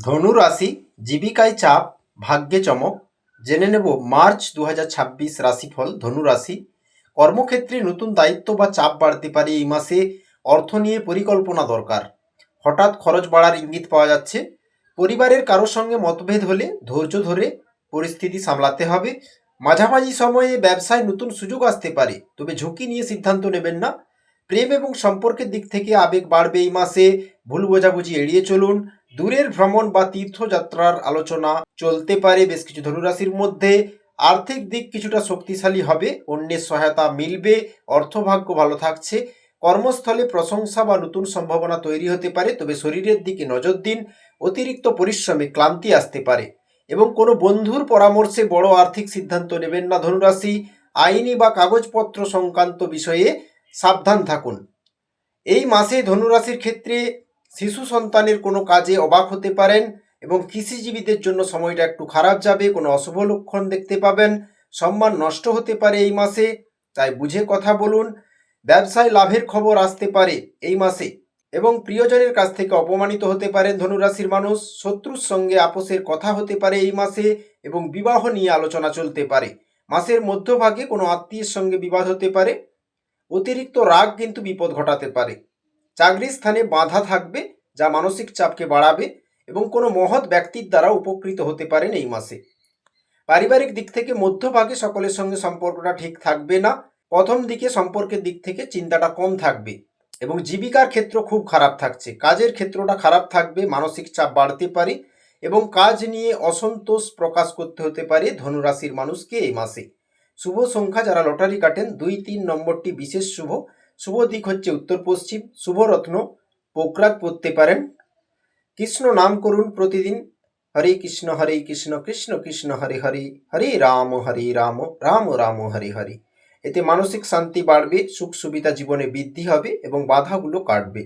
ধনু রাশি, জীবিকায় চাপ, ভাগ্যে চমক। জেনে নেব মার্চ 2026 রাশিফল। ধনু রাশি, কর্মক্ষেত্রে নতুন দায়িত্ব বা চাপ বাড়তে পারে এই মাসে। অর্থ নিয়ে পরিকল্পনা দরকার। হঠাৎ খরচ বাড়ার ইঙ্গিত পাওয়া যাচ্ছে। পরিবারের কারোর সঙ্গে মতভেদ হলে ধৈর্য ধরে পরিস্থিতি সামলাতে হবে। মাঝামাঝি সময়ে ব্যবসায় নতুন সুযোগ আসতে পারে, তবে ঝুঁকি নিয়ে সিদ্ধান্ত নেবেন না। প্রেম এবং সম্পর্কের দিক থেকে আবেগ বাড়বে এই মাসে। ভুল বোঝাবুঝি এড়িয়ে চলুন। দূরের ভ্রমণ বা তীর্থযাত্রার আলোচনা চলতে পারে বেশ কিছু ধনুরাশির মধ্যে। আর্থিক দিক কিছুটা শক্তিশালী হবে, অন্যের সহায়তা মিলবে, অর্থভাগ্য ভালো থাকছে। কর্মস্থলে প্রশংসা বা নতুন সম্ভাবনা তৈরি হতে পারে, তবে শরীরের দিকে নজর দিন। অতিরিক্ত পরিশ্রমে ক্লান্তি আসতে পারে এবং কোনো বন্ধুর পরামর্শে বড় আর্থিক সিদ্ধান্ত নেবেন না ধনুরাশি। আইনি বা কাগজপত্র সংক্রান্ত বিষয়ে সাবধান থাকুন। এই মাসে ধনুরাশির ক্ষেত্রে শিশু সন্তানের কোনো কাজে অবাক হতে পারেন এবং কৃষিজীবীদের জন্য সময়টা একটু খারাপ যাবে। কোনো অশুভ লক্ষণ দেখতে পাবেন। সম্মান নষ্ট হতে পারে এই মাসে, তাই বুঝে কথা বলুন। ব্যবসায় লাভের খবর আসতে পারে এই মাসে এবং প্রিয়জনের কাছ থেকে অপমানিত হতে পারেন ধনুরাশির মানুষ। শত্রুর সঙ্গে আপোষের কথা হতে পারে এই মাসে এবং বিবাহ নিয়ে আলোচনা চলতে পারে। মাসের মধ্যভাগে কোনো আত্মীয়ের সঙ্গে বিবাদ হতে পারে। অতিরিক্ত রাগ কিন্তু বিপদ ঘটাতে পারে। চাকরির স্থানে বাধা থাকবে, যা মানসিক চাপকে বাড়াবে এবং কোনো মহৎ ব্যক্তির দ্বারা উপকৃত হতে পারেন এই মাসে। পারিবারিক দিক থেকে মধ্যভাগে সকলের সঙ্গে সম্পর্কটা ঠিক থাকবে না। প্রথম দিকে সম্পর্কের দিক থেকে চিন্তাটা কম থাকবে এবং জীবিকার ক্ষেত্র খুব খারাপ থাকছে। কাজের ক্ষেত্রটা খারাপ থাকবে, মানসিক চাপ বাড়তে পারে এবং কাজ নিয়ে অসন্তোষ প্রকাশ করতে হতে পারে ধনুরাশির মানুষকে এই মাসে। শুভ সংখ্যা, যারা লটারি কাটেন, 2-3 নম্বরটি বিশেষ শুভ। শুভ দিক হচ্ছে উত্তর পশ্চিম। শুভ রত্ন পোকরাজ পরতে পারেন। কৃষ্ণ নাম করুন প্রতিদিন। হরে কৃষ্ণ কৃষ্ণ কৃষ্ণ হরে হরে, হরে রাম রাম রাম হরে হরে। এতে মানসিক শান্তি বাড়বে, সুখ সুবিধা জীবনে বৃদ্ধি হবে এবং বাধাগুলো কাটবে।